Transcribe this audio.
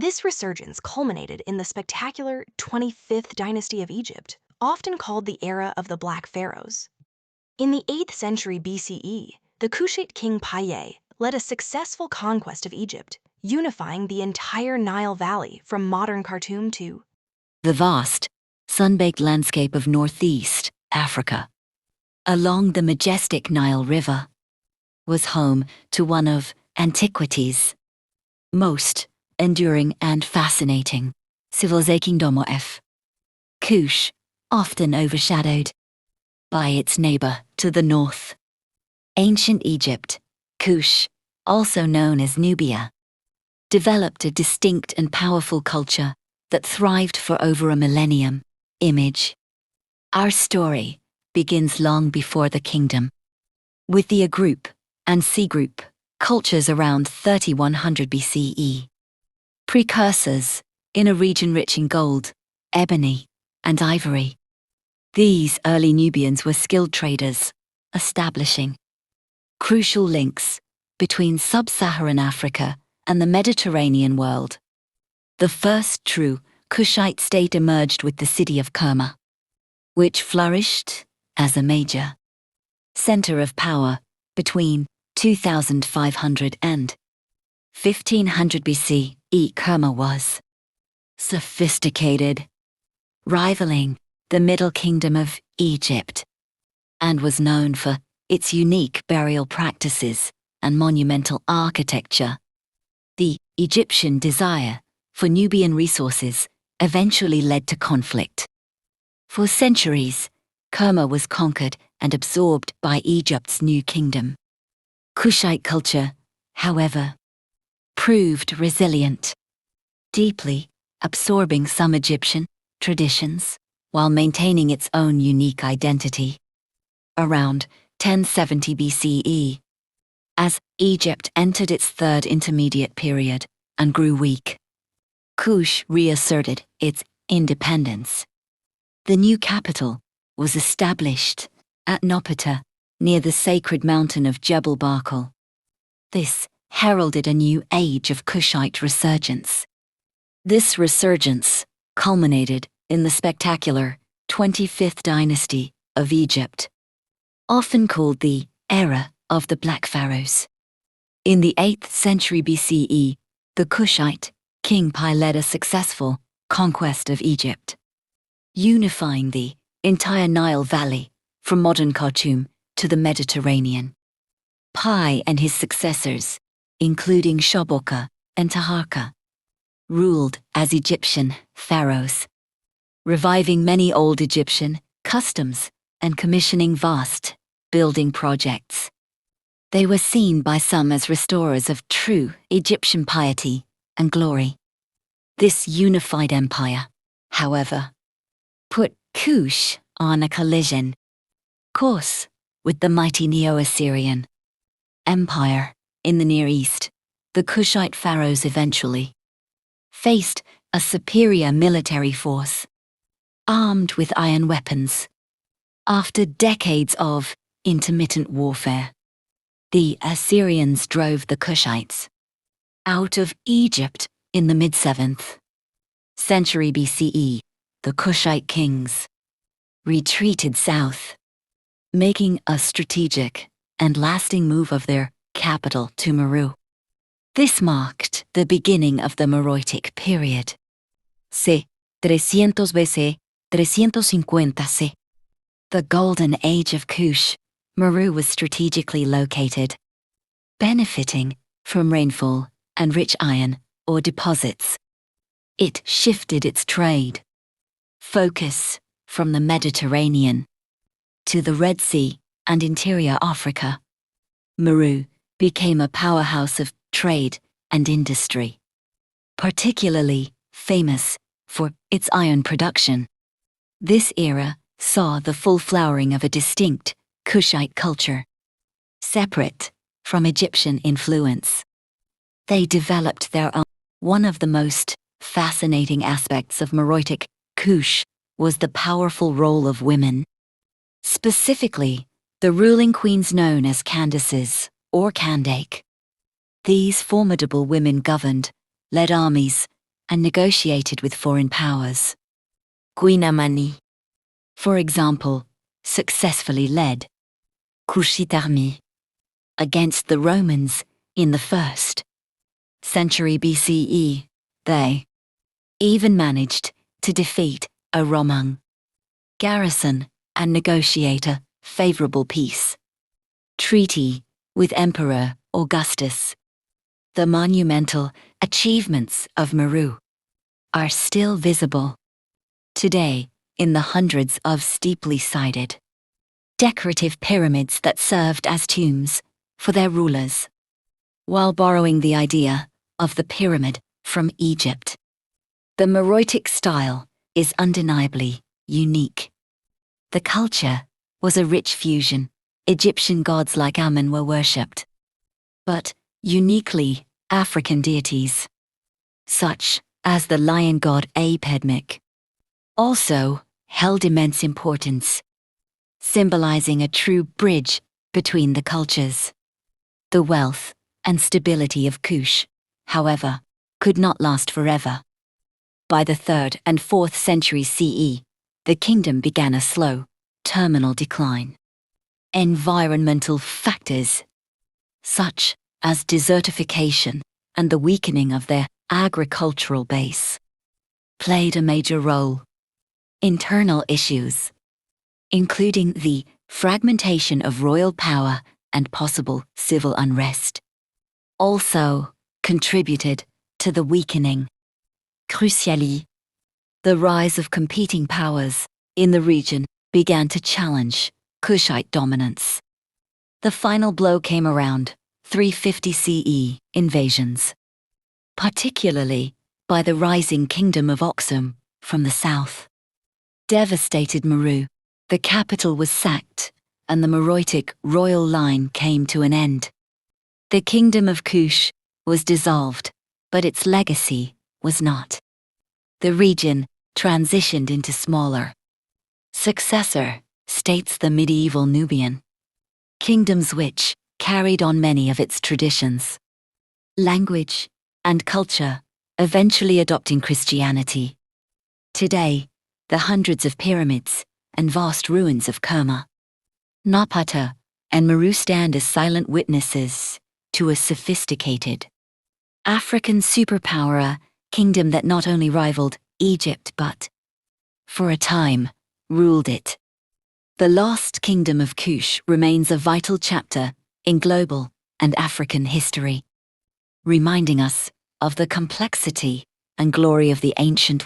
This resurgence culminated in the spectacular 25th dynasty of Egypt, often called the era of the Black Pharaohs. In the 8th century BCE, the Kushite king Paye led a successful conquest of Egypt, unifying the entire Nile Valley from modern Khartoum to the vast, sun-baked landscape of northeast Africa, along the majestic Nile River, was home to one of antiquity's most enduring and fascinating civilization of Kush, often overshadowed by its neighbor to the north. Ancient Egypt, Kush, also known as Nubia, developed a distinct and powerful culture that thrived for over a millennium. Our story begins long before the kingdom, with the A group and C group cultures around 3100 BCE. Precursors in a region rich in gold, ebony, and ivory. These early Nubians were skilled traders, establishing crucial links between sub-Saharan Africa and the Mediterranean world. The first true Kushite state emerged with the city of Kerma, which flourished as a major center of power between 2500 and 1500 BCE. Kerma was sophisticated, rivaling the Middle Kingdom of Egypt, and was known for its unique burial practices and monumental architecture. The Egyptian desire for Nubian resources eventually led to conflict. For centuries, Kerma was conquered and absorbed by Egypt's new kingdom. Kushite culture, however, proved resilient, deeply absorbing some Egyptian traditions while maintaining its own unique identity. Around 1070 BCE, as Egypt entered its third intermediate period and grew weak, Kush reasserted its independence. The new capital was established at Nopata, near the sacred mountain of Jebel Barkal. This heralded a new age of Kushite resurgence. This resurgence culminated in the spectacular 25th dynasty of Egypt, often called the era of the Black Pharaohs. In the 8th century BCE, the Kushite king Pi led a successful conquest of Egypt, unifying the entire Nile Valley from modern Khartoum to the Mediterranean. Pi and his successors, including Shoboka and Taharka, ruled as Egyptian pharaohs, reviving many old Egyptian customs and commissioning vast building projects. They were seen by some as restorers of true Egyptian piety and glory. This unified empire, however, put Kush on a collision course with the mighty Neo-Assyrian Empire in the Near East. The Kushite pharaohs eventually faced a superior military force, armed with iron weapons. After decades of intermittent warfare, the Assyrians drove the Kushites out of Egypt in the mid-7th century BCE. The Kushite kings retreated south, making a strategic and lasting move of their capital to Meru. This marked the beginning of the Meroitic period. C. 300 BC, 350 C. The Golden Age of Kush. Meru was strategically located, benefiting from rainfall and rich iron ore deposits. It shifted its trade focus from the Mediterranean to the Red Sea and interior Africa. Meru became a powerhouse of trade and industry, particularly famous for its iron production. This era saw the full flowering of a distinct Kushite culture, separate from Egyptian influence. They developed their own. One of the most fascinating aspects of Meroitic Kush was the powerful role of women, specifically the ruling queens known as Candaces or Candake. These formidable women governed, led armies, and negotiated with foreign powers. Guinamani, for example, successfully led Kushite army against the Romans in the 1st century BCE. They even managed to defeat a Roman garrison and negotiate a favorable peace treaty with Emperor Augustus. The monumental achievements of Meru are still visible today in the hundreds of steeply sided, decorative pyramids that served as tombs for their rulers. While borrowing the idea of the pyramid from Egypt, the Meroitic style is undeniably unique. The culture was a rich fusion. Egyptian gods like Amun were worshipped, but uniquely African deities, such as the lion god Apedmic, also held immense importance, symbolizing a true bridge between the cultures. The wealth and stability of Kush, however, could not last forever. By the 3rd and 4th century CE, the kingdom began a slow, terminal decline. Environmental factors, such as desertification and the weakening of their agricultural base, played a major role. Internal issues, including the fragmentation of royal power and possible civil unrest, also contributed to the weakening. Crucially, the rise of competing powers in the region began to challenge Kushite dominance. The final blow came around 350 CE invasions, particularly by the rising kingdom of Aksum from the south. Devastated Meru, the capital was sacked, and the Meroitic royal line came to an end. The kingdom of Kush was dissolved, but its legacy was not. The region transitioned into smaller successor states, the medieval Nubian kingdoms, which carried on many of its traditions, language, and culture, eventually adopting Christianity. Today, the hundreds of pyramids and vast ruins of Kerma, Napata, and Meru stand as silent witnesses to a sophisticated African superpower, a kingdom that not only rivaled Egypt but, for a time, ruled it. The lost kingdom of Kush remains a vital chapter in global and African history, reminding us of the complexity and glory of the ancient